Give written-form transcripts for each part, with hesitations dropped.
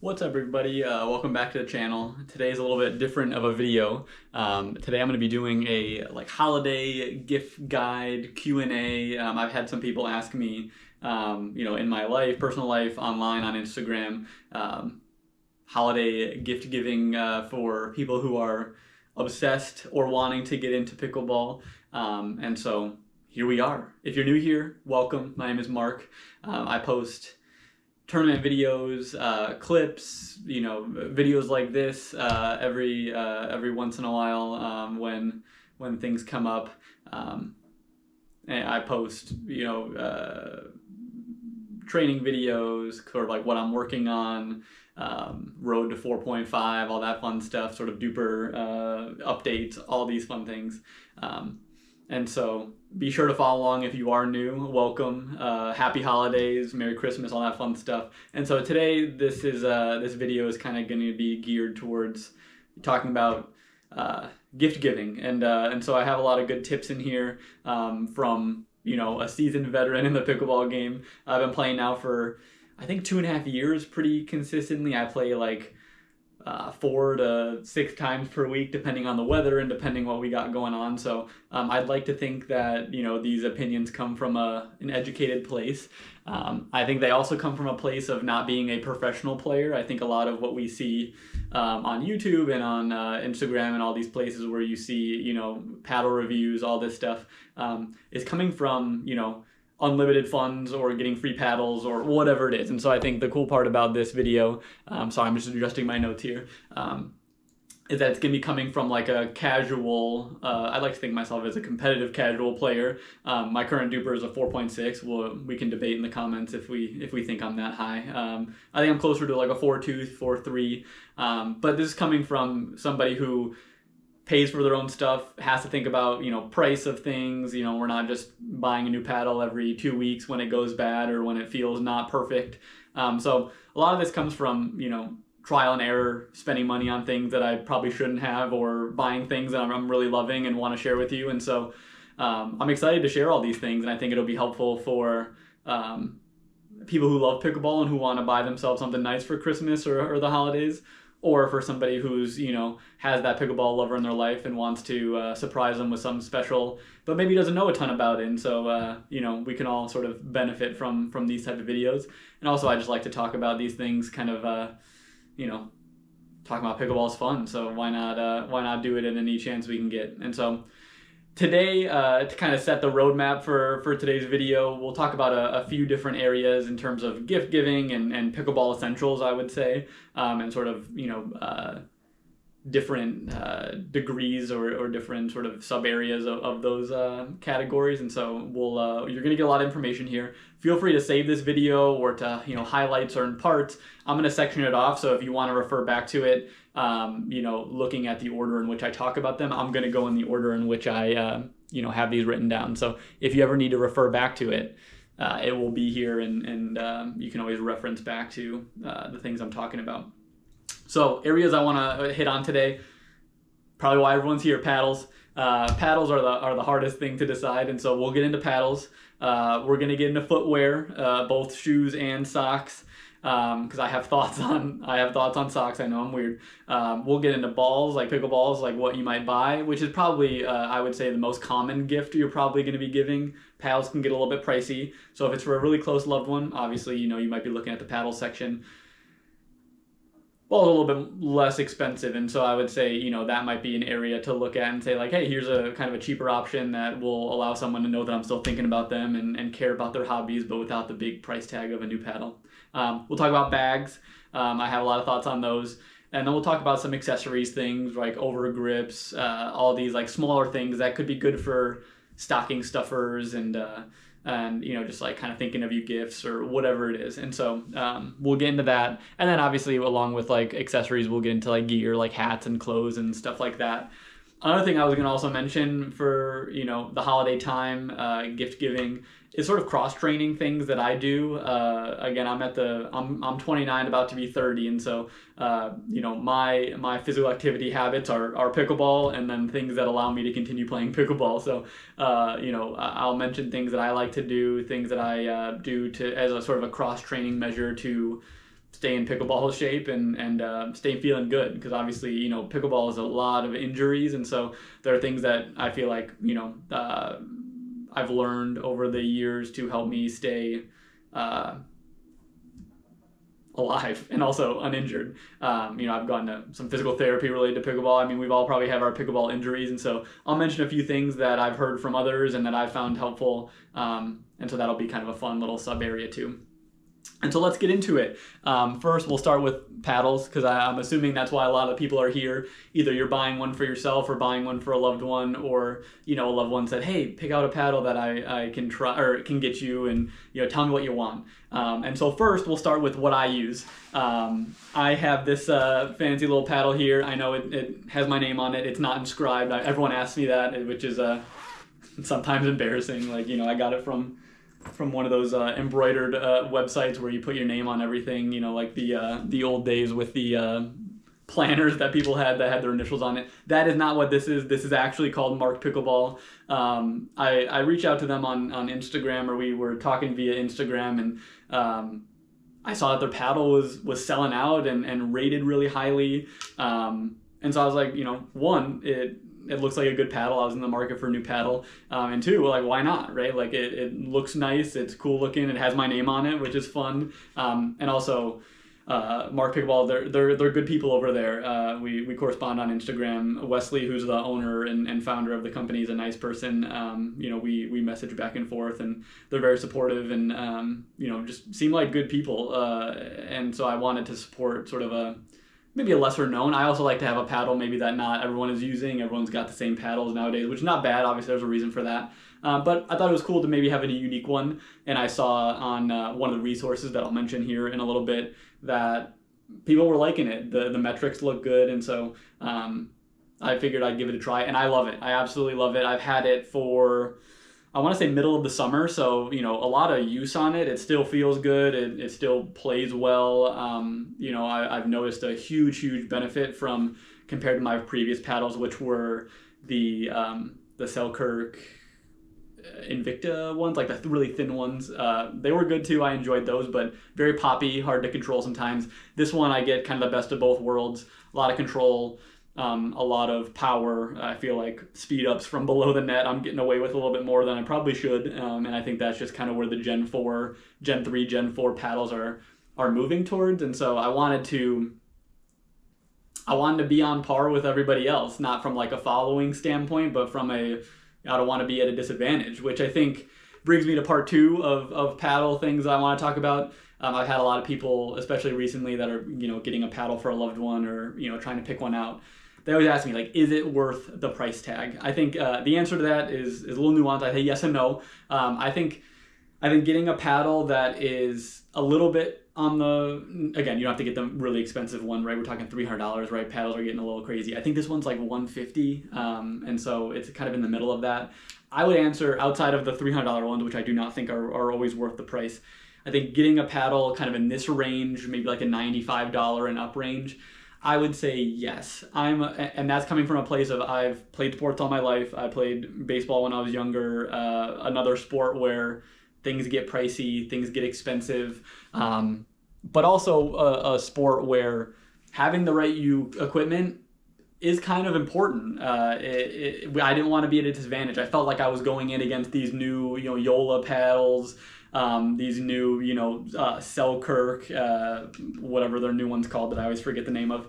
What's up, everybody? Welcome back to the channel. Today's a little bit different of a video. Today I'm going to be doing a holiday gift guide Q&A. I've had some people ask me, in my life, personal life, online, on Instagram, holiday gift giving for people who are obsessed or wanting to get into pickleball. And so here we are. If you're new here, welcome. My name is Mark. I post tournament videos, clips, videos like this every once in a while when things come up. And I post training videos, sort of like what I'm working on, road to 4.5, all that fun stuff, sort of duper updates, all these fun things. And so be sure to follow along if you are new. Welcome, happy holidays, Merry Christmas, all that fun stuff. And so today, this video is kind of going to be geared towards talking about gift giving, and so I have a lot of good tips in here from a seasoned veteran in the pickleball game. I've been playing now for I think 2.5 years, pretty consistently. I play 4 to 6 times per week, depending on the weather and depending what we got going on. So I'd like to think that these opinions come from an educated place. I think they also come from a place of not being a professional player. I think a lot of what we see on YouTube and on Instagram and all these places where you see paddle reviews, all this stuff, is coming from unlimited funds or getting free paddles or whatever it is. And so I think the cool part about this video, sorry, I'm just adjusting my notes here, is that it's going to be coming from a casual, I like to think of myself as a competitive casual player. My current duper is a 4.6. We can debate in the comments if we think I'm that high. I think I'm closer to a 4.2, 4.3. But this is coming from somebody who pays for their own stuff, has to think about price of things. We're not just buying a new paddle every 2 weeks when it goes bad or when it feels not perfect. So a lot of this comes from trial and error, spending money on things that I probably shouldn't have, or buying things that I'm really loving and want to share with you. And so I'm excited to share all these things, and I think it'll be helpful for people who love pickleball and who want to buy themselves something nice for Christmas or the holidays, or for somebody who's has that pickleball lover in their life and wants to surprise them with something special, but maybe doesn't know a ton about it. And so we can all sort of benefit from these type of videos. And also, I just like to talk about these things, kind of talking about pickleball is fun. So why not do it in any chance we can get? And so today, to kind of set the roadmap for today's video, we'll talk about a few different areas in terms of gift giving and pickleball essentials, I would say, and sort of different degrees or different sort of sub areas of those categories. And so you're gonna get a lot of information here. Feel free to save this video or to highlight certain parts. I'm gonna section it off, so if you want to refer back to it, looking at the order in which I talk about them, I'm gonna go in the order in which I have these written down. So if you ever need to refer back to it, it will be here, and you can always reference back to the things I'm talking about. So areas I want to hit on today, probably why everyone's here: paddles. Paddles are the hardest thing to decide, and so we'll get into paddles. We're gonna get into footwear, both shoes and socks, because I have thoughts on socks. I know I'm weird. We'll get into balls, like pickleballs, like what you might buy, which is probably I would say the most common gift you're probably going to be giving. Paddles can get a little bit pricey, so if it's for a really close loved one, obviously you might be looking at the paddle section. Well, a little bit less expensive, and so I would say that might be an area to look at and say hey, here's a kind of a cheaper option that will allow someone to know that I'm still thinking about them and care about their hobbies, but without the big price tag of a new paddle. We'll talk about bags. I have a lot of thoughts on those, and then we'll talk about some accessories, things like over grips, all these smaller things that could be good for stocking stuffers and just kind of thinking of you gifts or whatever it is. And so we'll get into that, and then obviously along with accessories, we'll get into gear, like hats and clothes and stuff like that. Another thing I was going to also mention for the holiday time, gift giving, is sort of cross training things that I do. Again, I'm 29, about to be 30, and so my physical activity habits are pickleball, and then things that allow me to continue playing pickleball. So I'll mention things that I like to do, things that I do as a sort of a cross training measure to stay in pickleball shape and stay feeling good, because obviously, you know, pickleball is a lot of injuries, and so there are things that I feel like, you know, I've learned over the years to help me stay alive and also uninjured. You know, I've gone to some physical therapy related to pickleball. I mean, we've all probably have our pickleball injuries, and so I'll mention a few things that I've heard from others and that I've found helpful, and so that'll be kind of a fun little sub area too. And so let's get into it. First, we'll start with paddles, because I'm assuming that's why a lot of people are here. Either you're buying one for yourself or buying one for a loved one, or, you know, a loved one said, hey, pick out a paddle that I can try or can get you, and, you know, tell me what you want. And so first, we'll start with what I use. I have this fancy little paddle here. I know it has my name on it. It's not inscribed. Everyone asks me that, which is sometimes embarrassing. Like, you know, I got it from one of those embroidered websites where you put your name on everything, you know, like the old days with the planners that people had that had their initials on it. That is not what this is. This is actually called Mark Pickleball. I reached out to them on Instagram, or we were talking via Instagram, and I saw that their paddle was selling out and rated really highly. And so I was like, you know, one, it looks like a good paddle. I was in the market for a new paddle. And two, like, why not, right? Like, it looks nice. It's cool looking. It has my name on it, which is fun. And also, Mark Pickleball, they're good people over there. We correspond on Instagram. Wesley, who's the owner and founder of the company, is a nice person. You know, we message back and forth, and they're very supportive, and you know, just seem like good people. And so I wanted to support sort of maybe a lesser known. I also like to have a paddle maybe that not everyone is using. Everyone's got the same paddles nowadays, which is not bad. Obviously, there's a reason for that. But I thought it was cool to maybe have a unique one. And I saw on one of the resources that I'll mention here in a little bit that people were liking it. The metrics look good. And so I figured I'd give it a try. And I love it. I absolutely love it. I've had it for, I want to say, middle of the summer, so, you know, a lot of use on it. It still feels good. It still plays well. You know, I've noticed a huge benefit from, compared to my previous paddles, which were the Selkirk Invicta ones, like the really thin ones. They were good too. I enjoyed those, but very poppy, hard to control sometimes. This one, I get kind of the best of both worlds. A lot of control. A lot of power. I feel like speed ups from below the net I'm getting away with a little bit more than I probably should, and I think that's just kind of where the Gen 3, Gen 4 paddles are moving towards. And so I wanted to be on par with everybody else, not from like a following standpoint, but from I don't want to be at a disadvantage, which I think brings me to part two of paddle things I want to talk about. I've had a lot of people, especially recently, that are, you know, getting a paddle for a loved one, or, you know, trying to pick one out. They always ask me, like, is it worth the price tag? I think the answer to that is a little nuanced. I say yes and no. I think getting a paddle that is a little bit on the, again, you don't have to get the really expensive one, right? We're talking $300, right? Paddles are getting a little crazy. I think this one's like $150, and so it's kind of in the middle of that. I would answer, outside of the $300 ones, which I do not think are always worth the price, I think getting a paddle kind of in this range, maybe like a $95 and up range, I would say yes. And that's coming from a place of, I've played sports all my life. I played baseball when I was younger, another sport where things get pricey, things get expensive, but also a sport where having the right equipment is kind of important. I didn't want to be at a disadvantage. I felt like I was going in against these new, you know, Yola paddles, these new, you know, Selkirk, whatever their new one's called that I always forget the name of,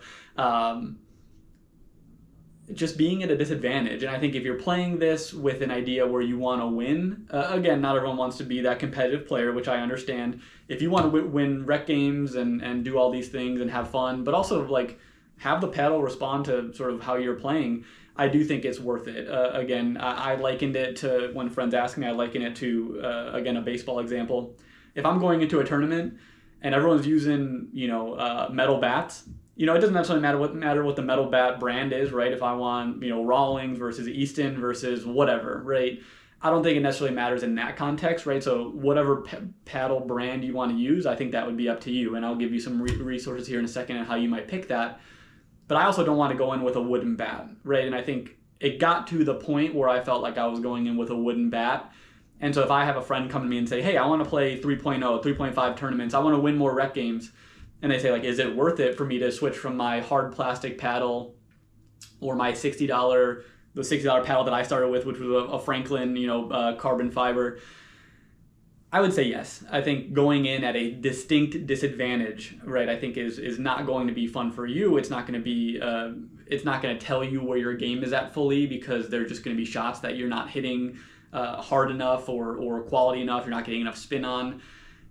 just being at a disadvantage. And I think if you're playing this with an idea where you want to win, again, not everyone wants to be that competitive player, which I understand. If you want to win rec games and do all these things and have fun, but also like have the paddle respond to sort of how you're playing, I do think it's worth it. Again, I likened it to, when friends ask me, I liken it to, again, a baseball example. If I'm going into a tournament and everyone's using, you know, metal bats, you know, it doesn't necessarily matter what the metal bat brand is, right? If I want, you know, Rawlings versus Easton versus whatever, right? I don't think it necessarily matters in that context, right? So whatever paddle brand you want to use, I think that would be up to you. And I'll give you some resources here in a second on how you might pick that. But I also don't want to go in with a wooden bat, right? And I think it got to the point where I felt like I was going in with a wooden bat. And so if I have a friend come to me and say, hey, I want to play 3.0, 3.5 tournaments, I want to win more rec games, and they say like, is it worth it for me to switch from my hard plastic paddle or my the $60 paddle that I started with, which was a Franklin, carbon fiber? I would say yes. I think going in at a distinct disadvantage, right, I think is not going to be fun for you. It's not going to be, it's not going to tell you where your game is at fully, because they're just going to be shots that you're not hitting hard enough or quality enough. You're not getting enough spin on.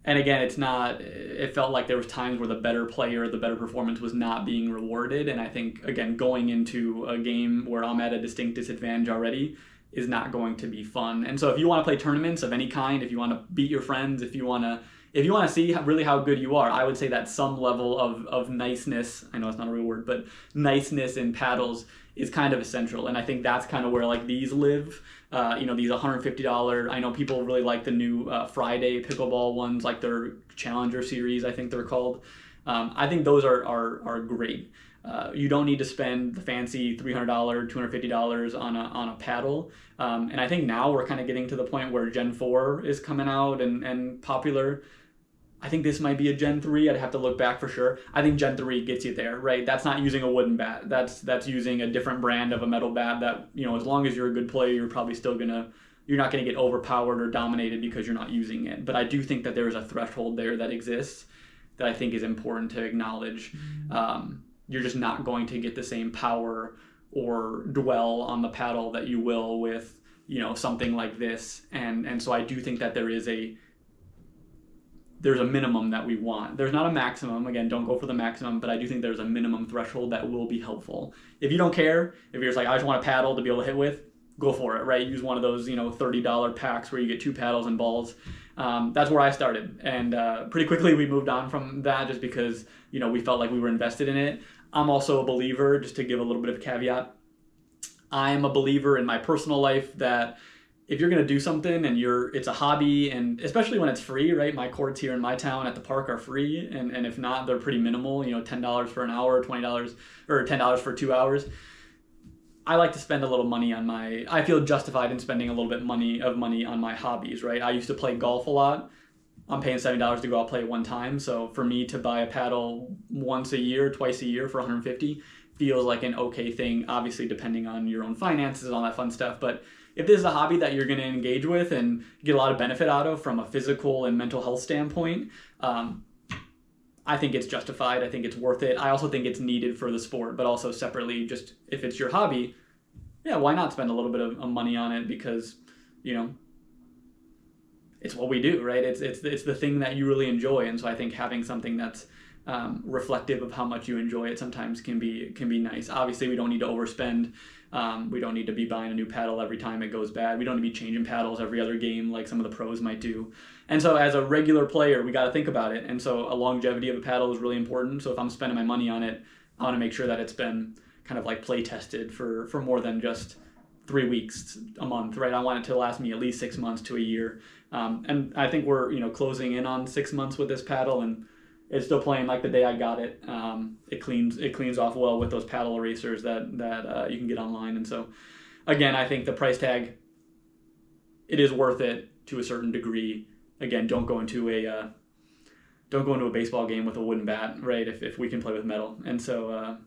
And again, it felt like there was times where the better player, the better performance was not being rewarded. And I think, again, going into a game where I'm at a distinct disadvantage already is not going to be fun. And so if you want to play tournaments of any kind, if you want to beat your friends, if you want to see really how good you are, I would say that some level of niceness, I know it's not a real word, but niceness in paddles is kind of essential. And I think that's kind of where like these live. These $150, I know people really like the new Friday pickleball ones, like their Challenger series, I think they're called. I think those are great. You don't need to spend the fancy $300, $250 on a paddle. And I think now we're kind of getting to the point where Gen 4 is coming out and popular. I think this might be a Gen 3. I'd have to look back for sure. I think Gen 3 gets you there, right? That's not using a wooden bat. That's using a different brand of a metal bat that, as long as you're a good player, you're probably still you're not going to get overpowered or dominated because you're not using it. But I do think that there is a threshold there that exists that I think is important to acknowledge. You're just not going to get the same power or dwell on the paddle that you will with, something like this. And so I do think that there's a minimum that we want. There's not a maximum. Again, don't go for the maximum, but I do think there's a minimum threshold that will be helpful. If you don't care, if you're just like, I just want a paddle to be able to hit with, go for it, right? Use one of those, $30 packs where you get 2 paddles and balls. That's where I started. And pretty quickly we moved on from that just because, we felt like we were invested in it. I'm also a believer, just to give a little bit of caveat, I'm a believer in my personal life that if you're going to do something and it's a hobby, and especially when it's free, right? My courts here in my town at the park are free. And if not, they're pretty minimal, $10 for an hour, $20 or $10 for 2 hours. I like to spend a little money on I feel justified in spending a little bit of money on my hobbies, right? I used to play golf a lot. I'm paying $70 to go out play one time. So for me to buy a paddle twice a year for $150 feels like an okay thing, obviously depending on your own finances and all that fun stuff. But if this is a hobby that you're going to engage with and get a lot of benefit out of from a physical and mental health standpoint, I think it's justified. I think it's worth it. I also think it's needed for the sport, but also separately, just if it's your hobby, yeah, why not spend a little bit of money on it? Because, it's what we do, right? It's the thing that you really enjoy. And so I think having something that's reflective of how much you enjoy it sometimes can be nice. Obviously, we don't need to overspend. We don't need to be buying a new paddle every time it goes bad. We don't need to be changing paddles every other game like some of the pros might do. And so as a regular player, we got to think about it. And so a longevity of a paddle is really important. So if I'm spending my money on it, I want to make sure that it's been kind of like play tested for more than just 3 weeks, a month, right? I want it to last me at least 6 months to a year. And I think we're, closing in on 6 months with this paddle, and it's still playing like the day I got it. It cleans off well with those paddle erasers that you can get online. And so, again, I think the price tag, it is worth it to a certain degree. Again, don't go into a baseball game with a wooden bat, right? If we can play with metal. And so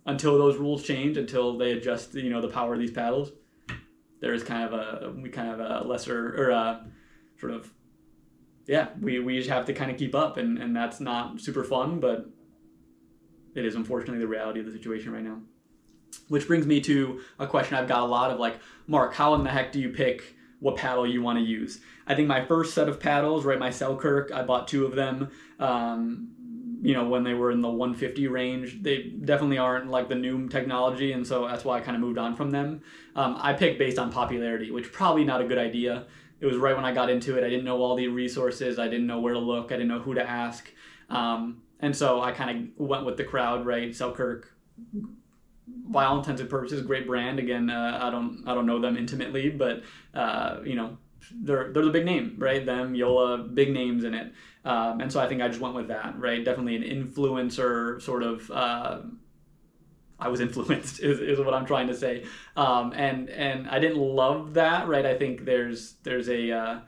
until those rules change, until they adjust, the power of these paddles, there is kind of a lesser or sort of. Yeah, we just have to kind of keep up, and that's not super fun, but it is unfortunately the reality of the situation right now. Which brings me to a question I've got a lot of, like, Mark, how in the heck do you pick what paddle you want to use? I think my first set of paddles, right, my Selkirk, I bought 2 of them, when they were in the 150 range. They definitely aren't like the new technology, and so that's why I kind of moved on from them. I picked based on popularity, which probably not a good idea. It was right when I got into it. I didn't know all the resources. I didn't know where to look. I didn't know who to ask. And so I kind of went with the crowd, right? Selkirk, by all intents and purposes, great brand. Again, I don't know them intimately, but they're the big name, right? Them, Yola, big names in it. And so I think I just went with that, right? Definitely an influencer sort of. I was influenced is what I'm trying to say. And I didn't love that, right? I think there's a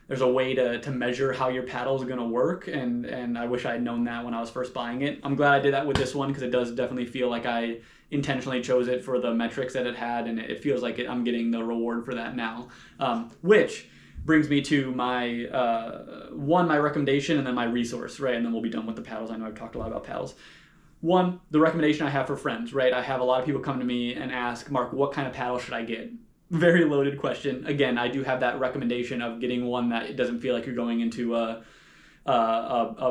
there's a way to measure how your paddle is going to work, and I wish I had known that when I was first buying it. I'm glad I did that with this one because it does definitely feel like I intentionally chose it for the metrics that it had, and it feels like I'm getting the reward for that now. Which brings me to my my recommendation and then my resource, right? And then we'll be done with the paddles. I know I've talked a lot about paddles. One, the recommendation I have for friends, right? I have a lot of people come to me and ask, Mark, what kind of paddle should I get? Very loaded question. Again, I do have that recommendation of getting one that it doesn't feel like you're going into a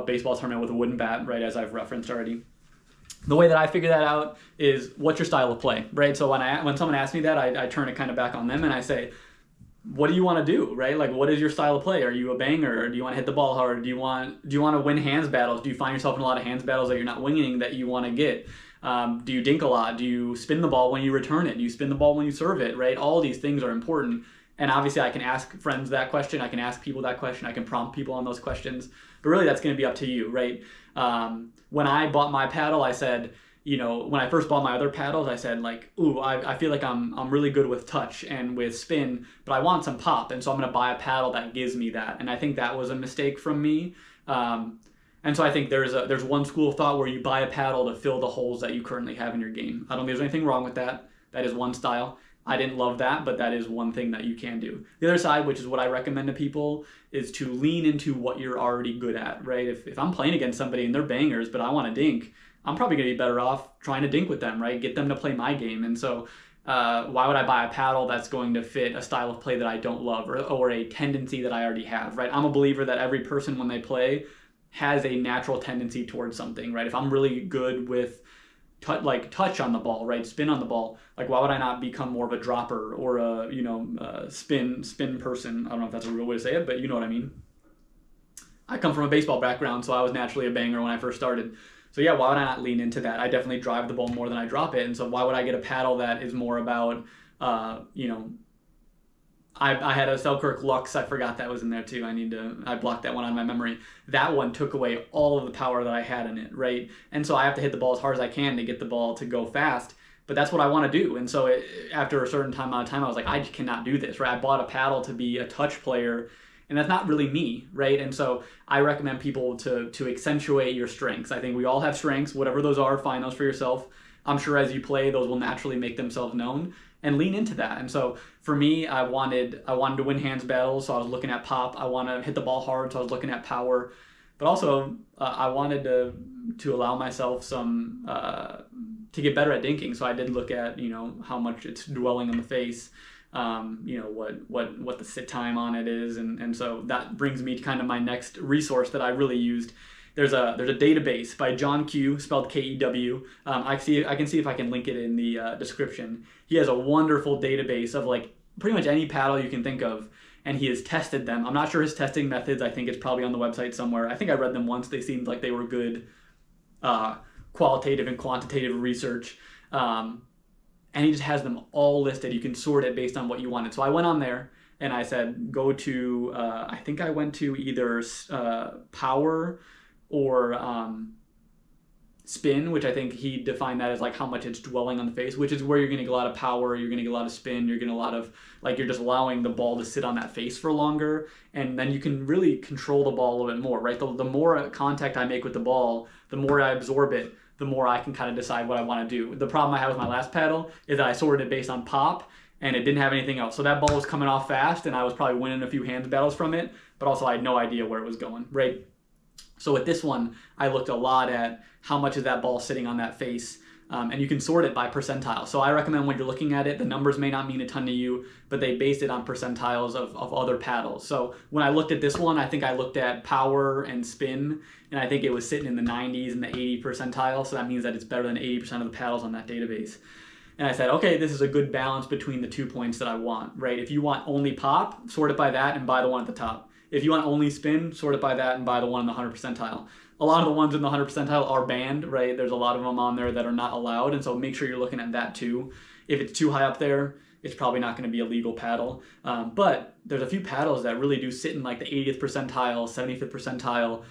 baseball tournament with a wooden bat, right, as I've referenced already. The way that I figure that out is, what's your style of play, right? So when someone asks me that, I turn it kind of back on them and I say, what do you want to do, right? Like, what is your style of play? Are you a banger? Or do you want to hit the ball hard? Do you want to win hands battles? Do you find yourself in a lot of hands battles that you're not winning that you want to get? Do you dink a lot? Do you spin the ball when you return it? Do you spin the ball when you serve it, right? All these things are important. And obviously I can ask friends that question. I can ask people that question. I can prompt people on those questions. But really that's going to be up to you, right? When I bought my paddle, I said, when I first bought my other paddles, I said like, ooh, I feel like I'm really good with touch and with spin, but I want some pop. And so I'm going to buy a paddle that gives me that. And I think that was a mistake from me. And so I think there's one school of thought where you buy a paddle to fill the holes that you currently have in your game. I don't think there's anything wrong with that. That is one style. I didn't love that, but that is one thing that you can do. The other side, which is what I recommend to people, is to lean into what you're already good at, right? If I'm playing against somebody and they're bangers, but I want to dink, I'm probably going to be better off trying to dink with them, right? Get them to play my game. And so why would I buy a paddle that's going to fit a style of play that I don't love or a tendency that I already have, right? I'm a believer that every person when they play has a natural tendency towards something, right? If I'm really good with touch on the ball, right? Spin on the ball. Like, why would I not become more of a dropper or a spin person? I don't know if that's a real way to say it, but you know what I mean. I come from a baseball background, so I was naturally a banger when I first started. So yeah, why would I not lean into that? I definitely drive the ball more than I drop it, and so why would I get a paddle that is more about, I had a Selkirk Lux. I forgot that was in there too. I blocked that one out of my memory. That one took away all of the power that I had in it, right? And so I have to hit the ball as hard as I can to get the ball to go fast. But that's what I want to do. And so after a certain amount of time, I was like, I cannot do this, right? I bought a paddle to be a touch player, and that's not really me, right? And so I recommend people to accentuate your strengths. I think we all have strengths, whatever those are, find those for yourself. I'm sure as you play, those will naturally make themselves known, and lean into that. And so for me, I wanted to win hands battles, so I was looking at pop. I want to hit the ball hard, so I was looking at power. But also, I wanted to allow myself some to get better at dinking. So I did look at how much it's dwelling on the face, what the sit time on it is, and so that brings me to kind of my next resource that I really used. There's a database by John Q, spelled K-E-W. I can see if I can link it in the description. He has a wonderful database of like pretty much any paddle you can think of, and he has tested them. I'm not sure his testing methods. I think it's probably on the website somewhere. I think I read them once. They seemed like they were good qualitative and quantitative research. And he just has them all listed. You can sort it based on what you wanted. So I went on there and I said, go to, I think I went to either power or spin, which I think he defined that as like how much it's dwelling on the face, which is where you're going to get a lot of power, you're going to get a lot of spin, you're getting a lot of, like, you're just allowing the ball to sit on that face for longer, and then you can really control the ball a little bit more, right? The more contact I make with the ball, the more I absorb it, the more I can kind of decide what I want to do. The problem I had with my last paddle is that I sorted it based on pop, and it didn't have anything else. So that ball was coming off fast, and I was probably winning a few hands battles from it, but also I had no idea where it was going, right? So with this one, I looked a lot at how much is that ball sitting on that face, and you can sort it by percentile. So I recommend when you're looking at it, the numbers may not mean a ton to you, but they based it on percentiles of other paddles. So when I looked at this one, I think I looked at power and spin, and I think it was sitting in the 90s and the 80 percentile, so that means that it's better than 80% of the paddles on that database. And I said, okay, this is a good balance between the 2 points that I want, right? If you want only pop, sort it by that and buy the one at the top. If you want only spin, sort it by that and buy the one in the 100 percentile. A lot of the ones in the 100 percentile are banned, right? There's a lot of them on there that are not allowed, and so make sure you're looking at that too. If it's too high up there, it's probably not going to be a legal paddle. But there's a few paddles that really do sit in like the 80th percentile, 75th percentile,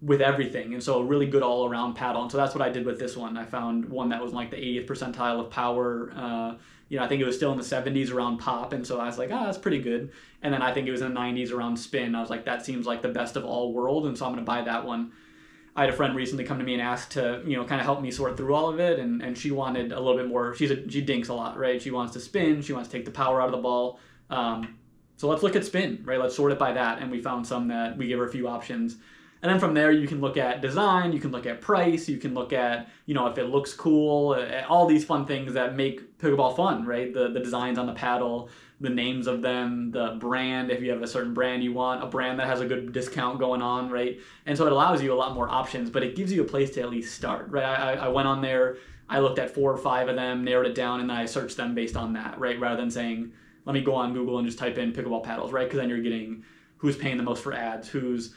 with everything. And so a really good all around paddle. And so that's what I did with this one. I found one that was in like the 80th percentile of power. I think it was still in the 70s around pop. And so I was like, that's pretty good. And then I think it was in the 90s around spin. I was like, that seems like the best of all world. And so I'm going to buy that one. I had a friend recently come to me and ask to, kind of help me sort through all of it. And she wanted a little bit more. She dinks a lot, right? She wants to spin. She wants to take the power out of the ball. So let's look at spin, right? Let's sort it by that. And we found some that we gave her a few options. And then from there, you can look at design, you can look at price, you can look at, if it looks cool, all these fun things that make pickleball fun, right? The designs on the paddle, the names of them, the brand, if you have a certain brand you want, a brand that has a good discount going on, right? And so it allows you a lot more options, but it gives you a place to at least start, right? I went on there, I looked at 4 or 5 of them, narrowed it down, and then I searched them based on that, right? Rather than saying, let me go on Google and just type in pickleball paddles, right? Because then you're getting who's paying the most for ads, whose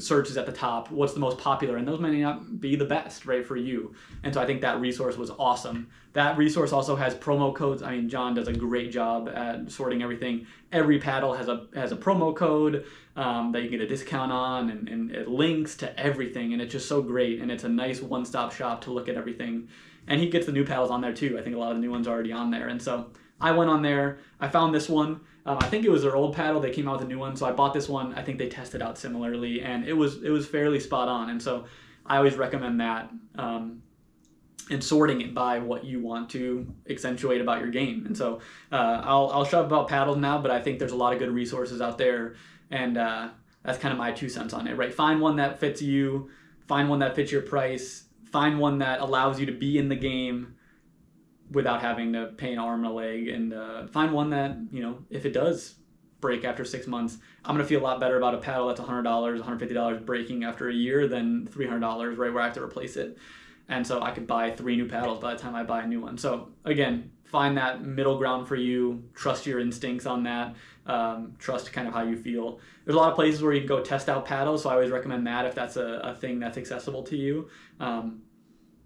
search is at the top, what's the most popular, and those may not be the best, right, for you. And so I think that resource was awesome. That resource also has promo codes. I mean, John does a great job at sorting everything. Every paddle has a promo code that you can get a discount on, and it links to everything, and it's just so great, and it's a nice one-stop shop to look at everything. And he gets the new paddles on there too. I think a lot of the new ones are already on there. And so I went on there, I found this one. I think it was their old paddle. They came out with a new one, so I bought this one. I think they tested out similarly, and it was fairly spot on. And so I always recommend that, and sorting it by what you want to accentuate about your game. And so I'll shove about paddles now, but I think there's a lot of good resources out there, and that's kind of my 2 cents on it, right? Find one that fits you, find one that fits your price, find one that allows you to be in the game without having to pay an arm and a leg, and find one that, if it does break after 6 months, I'm going to feel a lot better about a paddle that's $100, $150 breaking after a year than $300, right, where I have to replace it. And so I could buy 3 new paddles by the time I buy a new one. So again, find that middle ground for you, trust your instincts on that, trust kind of how you feel. There's a lot of places where you can go test out paddles, so I always recommend that if that's a thing that's accessible to you.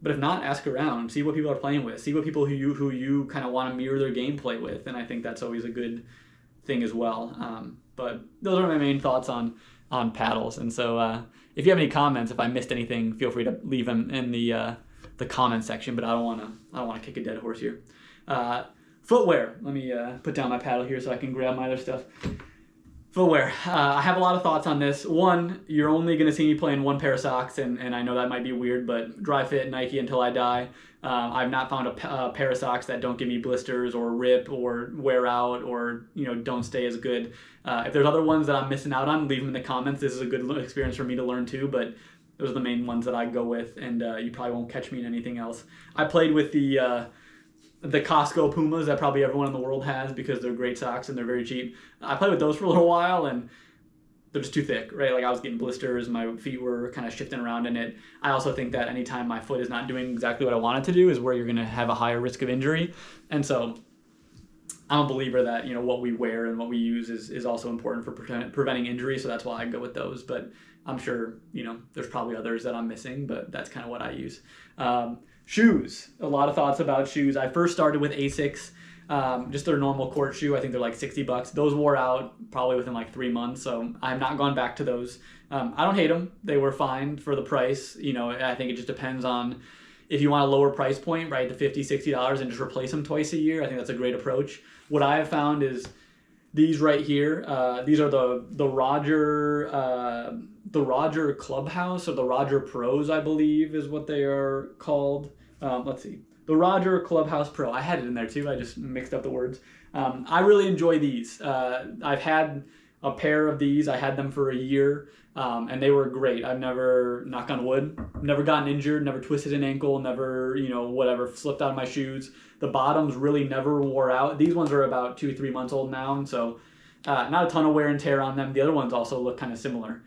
But if not, ask around, see what people are playing with, see what people who you kind of want to mirror their gameplay with, and I think that's always a good thing as well. But those are my main thoughts on paddles. And so if you have any comments, if I missed anything, feel free to leave them in the comment section. But I don't want to kick a dead horse here. Footwear. Let me put down my paddle here so I can grab my other stuff. Footwear. I have a lot of thoughts on this. One, you're only going to see me play in 1 pair of socks, and I know that might be weird, but dry fit Nike until I die. I've not found a pair of socks that don't give me blisters or rip or wear out or don't stay as good. If there's other ones that I'm missing out on, leave them in the comments. This is a good experience for me to learn too, but those are the main ones that I go with, and you probably won't catch me in anything else. I played with the Costco Pumas that probably everyone in the world has because they're great socks and they're very cheap. I played with those for a little while, and they're just too thick, right? Like I was getting blisters, my feet were kind of shifting around in it. I also think that anytime my foot is not doing exactly what I want it to do is where you're going to have a higher risk of injury. And so I'm a believer that, what we wear and what we use is also important for preventing injury. So that's why I go with those. But I'm sure, there's probably others that I'm missing, but that's kind of what I use. Shoes. A lot of thoughts about shoes. I first started with Asics, just their normal court shoe. I think they're like $60. Those wore out probably within like 3 months, so I've not gone back to those. I don't hate them. They were fine for the price. I think it just depends on if you want a lower price point, right, the $50, $60 and just replace them twice a year. I think that's a great approach. What I have found is these right here. These are the Roger Clubhouse, or the Roger Pros, I believe is what they are called. Let's see. The Roger Clubhouse Pro. I had it in there too. I just mixed up the words. I really enjoy these. I've had a pair of these. I had them for a year, and they were great. I've never, knock on wood, never gotten injured, never twisted an ankle, never, whatever, slipped out of my shoes. The bottoms really never wore out. These ones are about 2-3 months old now, and so not a ton of wear and tear on them. The other ones also look kind of similar.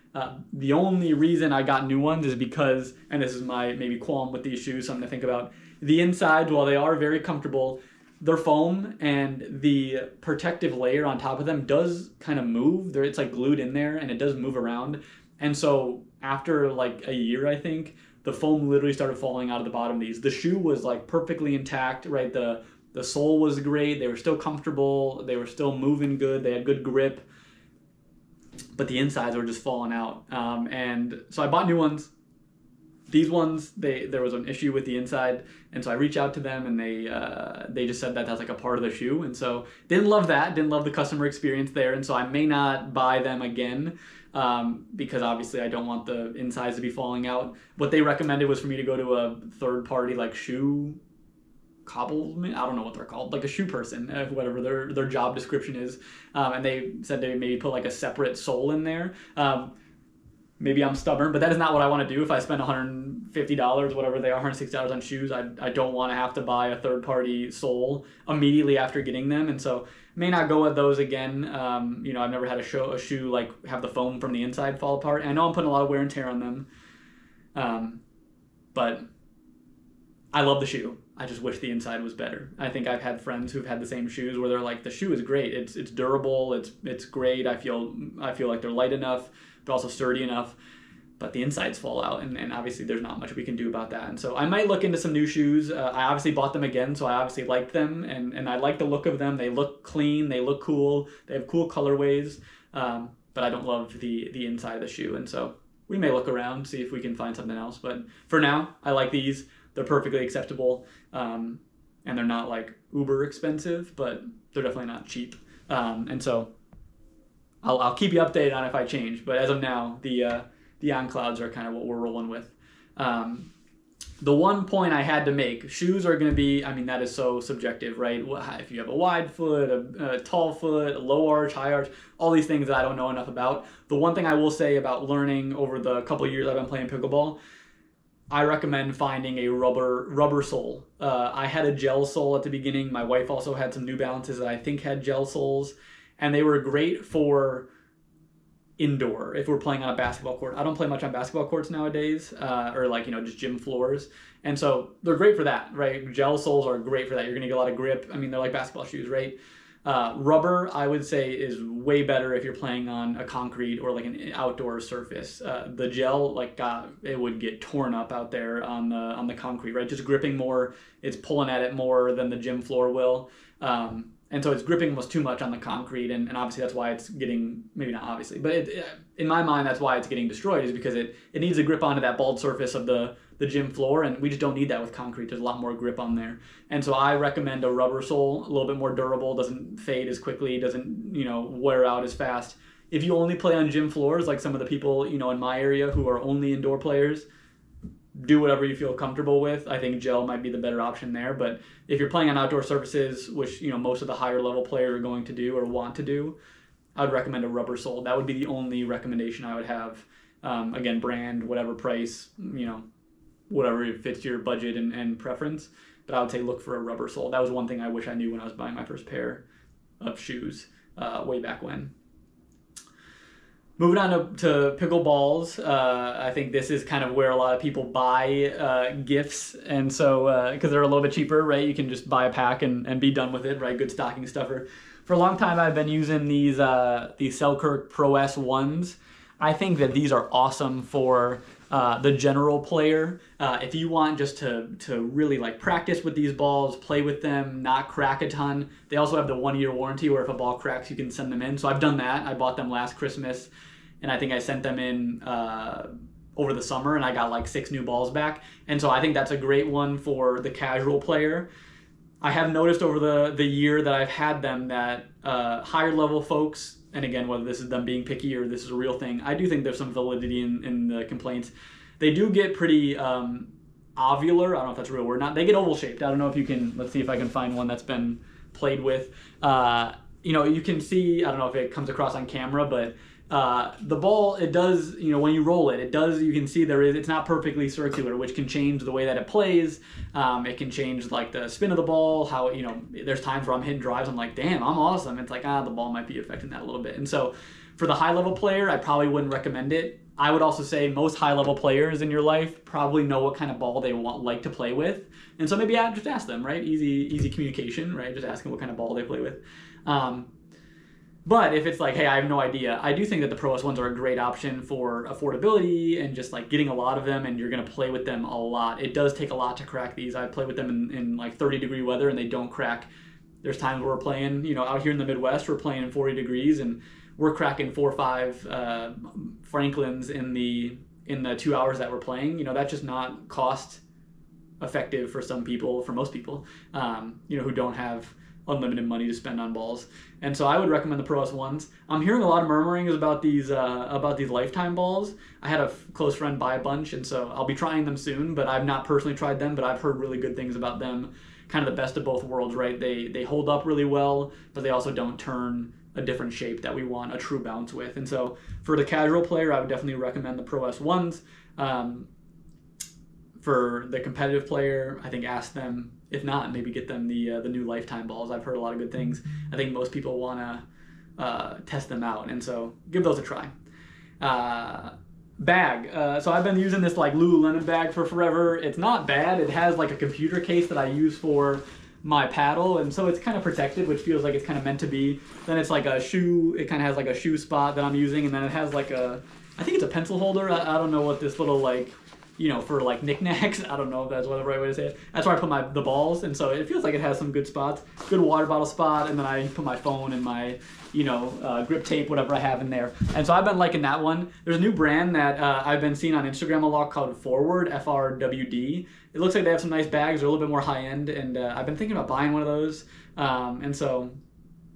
The only reason I got new ones is because, and this is my maybe qualm with these shoes, something to think about, the insides, while they are very comfortable, their foam and the protective layer on top of them does kind of move. It's like glued in there, and it does move around. And so after like a year, I think, the foam literally started falling out of the bottom of these. The shoe was like perfectly intact, right? The sole was great. They were still comfortable. They were still moving good. They had good grip. But the insides were just falling out. And so I bought new ones. These ones, there was an issue with the inside, and so I reached out to them, and they just said that that's like a part of the shoe, and so didn't love that, didn't love the customer experience there, and so I may not buy them again, because obviously I don't want the insides to be falling out. What they recommended was for me to go to a third party like shoe cobbleman, I don't know what they're called, like a shoe person, whatever their job description is, and they said they maybe put like a separate sole in there. Maybe I'm stubborn, but that is not what I want to do. If I spend $150, whatever they are, $160 on shoes, I don't want to have to buy a third-party sole immediately after getting them, and so may not go with those again. You know, I've never had a shoe like have the foam from the inside fall apart. And I know I'm putting a lot of wear and tear on them, but I love the shoe. I just wish the inside was better. I think I've had friends who've had the same shoes where they're like, the shoe is great. It's durable. It's great. I feel like they're light enough. They're also sturdy enough, but the insides fall out, and obviously there's not much we can do about that. And so I might look into some new shoes. I obviously bought them again, so I obviously liked them, and I like the look of them. They look clean. They look cool. They have cool colorways, but I don't love the inside of the shoe. And so we may look around, see if we can find something else. But for now, I like these. They're perfectly acceptable, and they're not like uber expensive, but they're definitely not cheap. And so I'll keep you updated on if I change. But as of now, the On Clouds are kind of what we're rolling with. The one point I had to make, shoes are going to be, I mean, that is so subjective, right? If you have a wide foot, a tall foot, a low arch, high arch, all these things that I don't know enough about. The one thing I will say about learning over the couple of years I've been playing pickleball, I recommend finding a rubber sole. I had a gel sole at the beginning. My wife also had some New Balances that I think had gel soles, and they were great for indoor if we're playing on a basketball court. I don't play much on basketball courts nowadays, or like, you know, just gym floors. And so they're great for that, right? Gel soles are great for that. You're going to get a lot of grip. I mean, they're like basketball shoes, right? Rubber, I would say, is way better if you're playing on a concrete or like an outdoor surface. The gel, like, it would get torn up out there on the concrete, right? Just gripping more, it's pulling at it more than the gym floor will. And so it's gripping almost too much on the concrete, and obviously that's why it's getting, maybe not obviously, but in my mind that's why it's getting destroyed, is because it needs to grip onto that bald surface of the gym floor, and we just don't need that with concrete. There's a lot more grip on there. And so I recommend a rubber sole, a little bit more durable, doesn't fade as quickly, doesn't, you know, wear out as fast. If you only play on gym floors, like some of the people, you know, in my area who are only indoor players, do whatever you feel comfortable with. I think gel might be the better option there. But if you're playing on outdoor surfaces, which, you know, most of the higher level players are going to do or want to do, I would recommend a rubber sole. That would be the only recommendation I would have. Again, brand, whatever price, you know, whatever fits your budget and preference. But I would say look for a rubber sole. That was one thing I wish I knew when I was buying my first pair of shoes way back when. Moving on to pickleballs, I think this is kind of where a lot of people buy gifts, and so because they're a little bit cheaper, right? You can just buy a pack and be done with it, right? Good stocking stuffer. For a long time, I've been using these Selkirk Pro S1s. I think that these are awesome for the general player. If you want just to really like practice with these balls, play with them, not crack a ton. They also have the 1-year warranty where if a ball cracks, you can send them in. So I've done that. I bought them last Christmas, and I think I sent them in over the summer, and I got like 6 new balls back. And so I think that's a great one for the casual player. I have noticed over the year that I've had them that higher level folks, and again, whether this is them being picky or this is a real thing, I do think there's some validity in the complaints. They do get pretty ovular. I don't know if that's a real word or not. They get oval shaped. I don't know if you can, let's see if I can find one that's been played with. You know, you can see, I don't know if it comes across on camera, but the ball, it does, you know, when you roll it, you can see it's not perfectly circular, which can change the way that it plays. It can change like the spin of the ball, how, you know, there's times where I'm hitting drives, I'm like, damn, I'm awesome. It's like, the ball might be affecting that a little bit. And so for the high level player, I probably wouldn't recommend it. I would also say most high level players in your life probably know what kind of ball they like to play with. And so maybe just ask them, right? Easy communication, right? Just ask them what kind of ball they play with. But if it's like, hey, I have no idea, I do think that the Pro S1s are a great option for affordability and just like getting a lot of them, and you're going to play with them a lot. It does take a lot to crack these. I play with them in like 30-degree weather, and they don't crack. There's times where we're playing, you know, out here in the Midwest, we're playing in 40 degrees, and we're cracking 4 or 5 Franklins in the in the 2 hours that we're playing, that's just not cost effective for some people, for most people, who don't have unlimited money to spend on balls. And so I would recommend the Pro S1s. I'm hearing a lot of murmurings about these lifetime balls. I had a close friend buy a bunch, and so I'll be trying them soon, but I've not personally tried them, but I've heard really good things about them. Kind of the best of both worlds, right? They hold up really well, but they also don't turn a different shape that we want a true bounce with. And so for the casual player, I would definitely recommend the Pro S1s. For the competitive player, I think ask them. If not, maybe get them the new lifetime balls. I've heard a lot of good things. I think most people want to test them out, and so give those a try. Bag. So I've been using this like Lululemon bag for forever. It's not bad. It has like a computer case that I use for my paddle, and so it's kind of protected, which feels like it's kind of meant to be. Then it's like a shoe. It kind of has like a shoe spot that I'm using, and then it has like I think it's a pencil holder. I don't know what this little like, for like knickknacks. I don't know if that's the right way to say it. That's where I put the balls, and so it feels like it has some good spots. Good water bottle spot, and then I put my phone and my, grip tape, whatever I have in there. And so I've been liking that one. There's a new brand that I've been seeing on Instagram a lot called Forward, FRWD. It looks like they have some nice bags. They're a little bit more high end, and I've been thinking about buying one of those. And so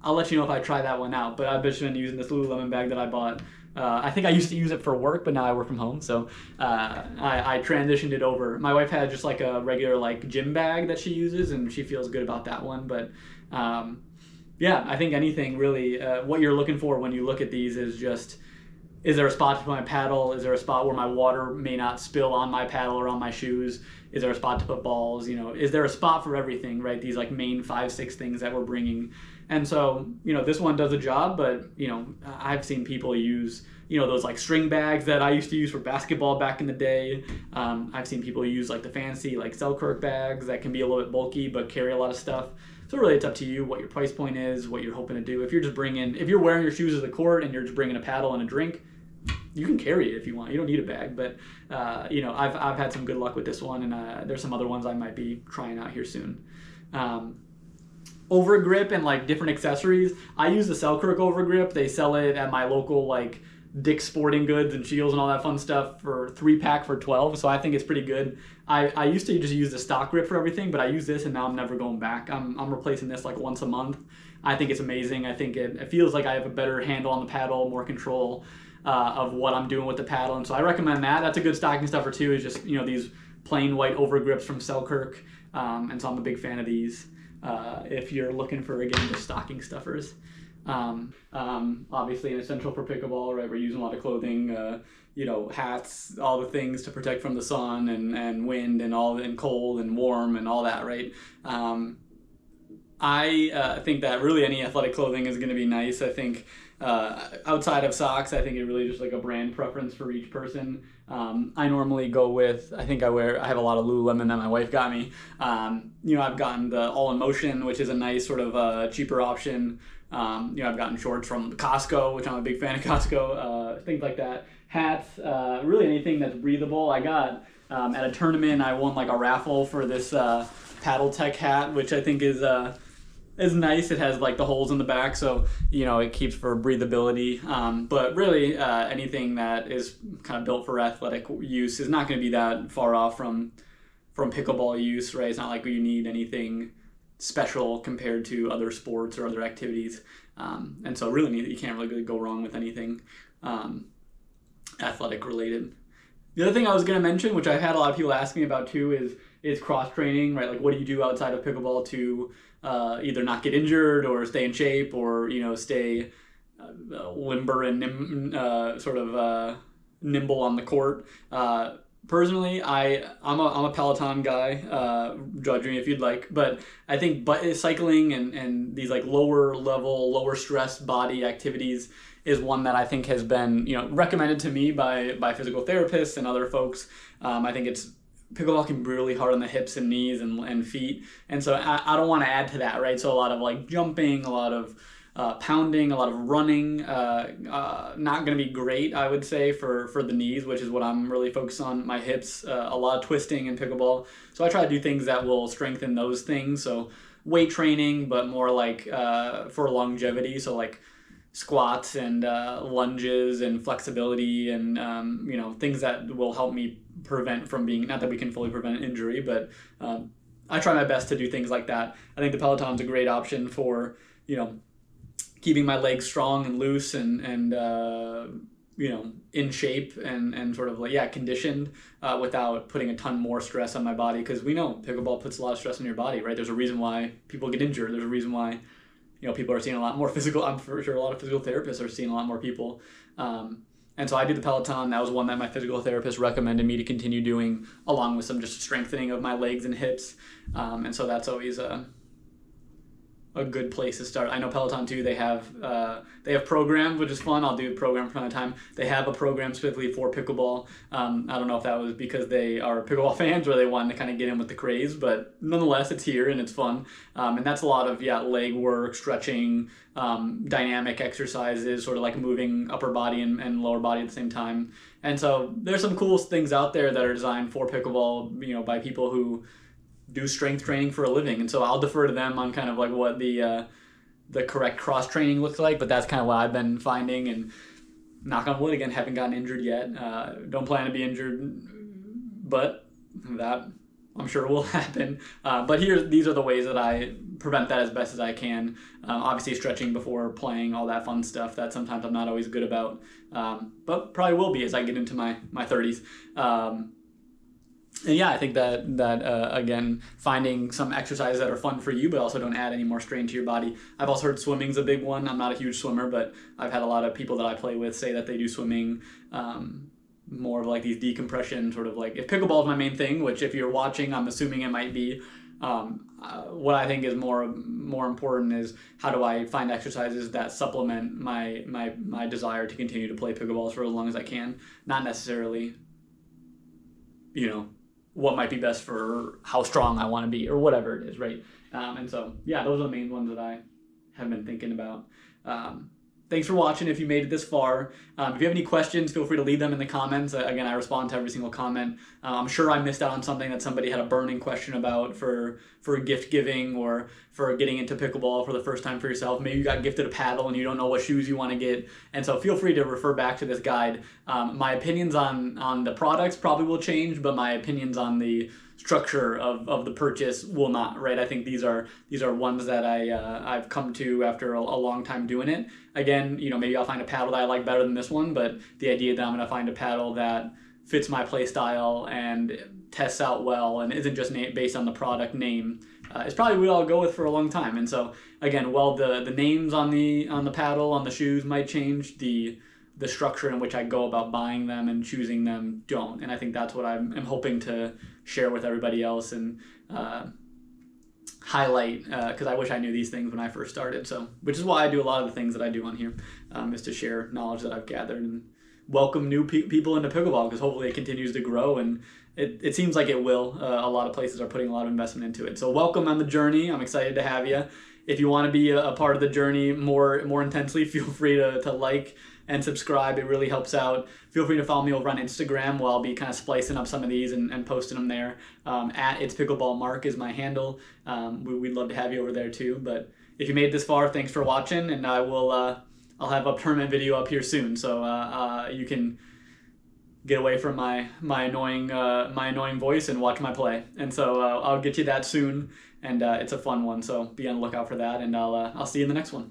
I'll let you know if I try that one out. But I've just been using this Lululemon bag that I bought. I think I used to use it for work, but now I work from home, so I transitioned it over. My wife had just like a regular like gym bag that she uses, and she feels good about that one. But I think anything really, what you're looking for when you look at these is just, is there a spot to put my paddle? Is there a spot where my water may not spill on my paddle or on my shoes? Is there a spot to put balls? Is there a spot for everything, right? These like main 5-6 things that we're bringing. And so, this one does a job, but, I've seen people use, those like string bags that I used to use for basketball back in the day. I've seen people use like the fancy like Selkirk bags that can be a little bit bulky but carry a lot of stuff. So really it's up to you what your price point is, what you're hoping to do. If you're wearing your shoes to the court and you're just bringing a paddle and a drink, you can carry it if you want. You don't need a bag, but I've had some good luck with this one, and there's some other ones I might be trying out here soon. Overgrip and like different accessories. I use the Selkirk overgrip. They sell it at my local like Dick's Sporting Goods and Shields and all that fun stuff for 3-pack for $12. So I think it's pretty good. I used to just use the stock grip for everything, but I use this and now I'm never going back. I'm replacing this like once a month. I think it's amazing. I think it feels like I have a better handle on the paddle, more control of what I'm doing with the paddle, and so I recommend that. That's a good stocking stuffer too. Is just these plain white overgrips from Selkirk, and so I'm a big fan of these. If you're looking for, again, just stocking stuffers. Obviously an essential for pickleball, right? We're using a lot of clothing, hats, all the things to protect from the sun and wind and cold and warm and all that, right? I think that really any athletic clothing is going to be nice. I think outside of socks, I think it really just like a brand preference for each person. I normally go with, I have a lot of Lululemon that my wife got me. I've gotten the All in Motion, which is a nice sort of cheaper option. I've gotten shorts from Costco, which I'm a big fan of Costco, things like that. Hats, really anything that's breathable. I got at a tournament, I won like a raffle for this Paddle Tech hat, which I think is nice. It has like the holes in the back, so it keeps for breathability. But really, anything that is kind of built for athletic use is not going to be that far off from pickleball use, right? It's not like you need anything special compared to other sports or other activities, and so really you can't really go wrong with anything athletic related. The other thing I was going to mention, which I've had a lot of people ask me about too, is cross training, right? Like, what do you do outside of pickleball to either not get injured or stay in shape or stay limber and nimble on the court? Personally, I'm a Peloton guy. Judge me if you'd like, but I think cycling and these like lower level, lower stress body activities is one that I think has been recommended to me by physical therapists and other folks. I think pickleball can be really hard on the hips and knees and feet, and so I don't want to add to that, right? So a lot of like jumping, a lot of pounding, a lot of running, not going to be great, I would say, for the knees, which is what I'm really focused on, my hips, a lot of twisting in pickleball. So I try to do things that will strengthen those things. So weight training, but more like for longevity. So like squats and lunges and flexibility and things that will help me prevent from being, not that we can fully prevent injury, but I try my best to do things like that. I think the Peloton's a great option for keeping my legs strong and loose and in shape and sort of conditioned without putting a ton more stress on my body, because we know pickleball puts a lot of stress on your body, right? There's a reason why people get injured. There's a reason why people are seeing a lot more physical. I'm for sure a lot of physical therapists are seeing a lot more people. And so I do the Peloton. That was one that my physical therapist recommended me to continue doing, along with some just strengthening of my legs and hips. And so that's always a good place to start. I know Peloton too, they have programs, which is fun. I'll do a program from time to time. They have a program specifically for pickleball. I don't know if that was because they are pickleball fans or they wanted to kind of get in with the craze, but nonetheless, it's here and it's fun. And that's a lot of leg work, stretching, dynamic exercises, sort of like moving upper body and lower body at the same time. And so there's some cool things out there that are designed for pickleball, by people who do strength training for a living. And so I'll defer to them on kind of like what the correct cross training looks like, but that's kind of what I've been finding, and knock on wood again, haven't gotten injured yet. Don't plan to be injured, but that I'm sure will happen. But these are the ways that I prevent that as best as I can. Obviously stretching before playing, all that fun stuff that sometimes I'm not always good about, but probably will be as I get into my 30s. And I think that again, finding some exercises that are fun for you, but also don't add any more strain to your body. I've also heard swimming's a big one. I'm not a huge swimmer, but I've had a lot of people that I play with say that they do swimming, more of like these decompression, sort of like, if pickleball is my main thing, which if you're watching, I'm assuming it might be. What I think is more important is, how do I find exercises that supplement my desire to continue to play pickleball for as long as I can, not necessarily, what might be best for how strong I want to be or whatever it is, right? And so, those are the main ones that I have been thinking about. Thanks for watching if you made it this far. If you have any questions, feel free to leave them in the comments. Again, I respond to every single comment. I'm sure I missed out on something that somebody had a burning question about for gift giving or for getting into pickleball for the first time for yourself. Maybe you got gifted a paddle and you don't know what shoes you want to get. And so feel free to refer back to this guide. My opinions on the products probably will change, but my opinions on the structure of the purchase will not, right? I think these are ones that I've come to after a long time doing it. Again, maybe I'll find a paddle that I like better than this one, but the idea that I'm going to find a paddle that fits my play style and tests out well and isn't just based on the product name is probably what I'll go with for a long time. And so again, while the names on the paddle, on the shoes might change, the structure in which I go about buying them and choosing them don't. And I think that's what I'm hoping to share with everybody else and highlight, because I wish I knew these things when I first started. So, which is why I do a lot of the things that I do on here, is to share knowledge that I've gathered and welcome new people into pickleball, because hopefully it continues to grow, and it seems like it will. A lot of places are putting a lot of investment into it. So welcome on the journey. I'm excited to have you. If you want to be a part of the journey more intensely, feel free to like and subscribe. It really helps out. Feel free to follow me over on Instagram, where I'll be kind of splicing up some of these and posting them there. At It's PickleballMark is my handle. We'd love to have you over there too. But if you made it this far, thanks for watching, and I'll have a tournament video up here soon, so you can get away from my annoying voice and watch my play. And so I'll get you that soon, and it's a fun one. So be on the lookout for that, and I'll see you in the next one.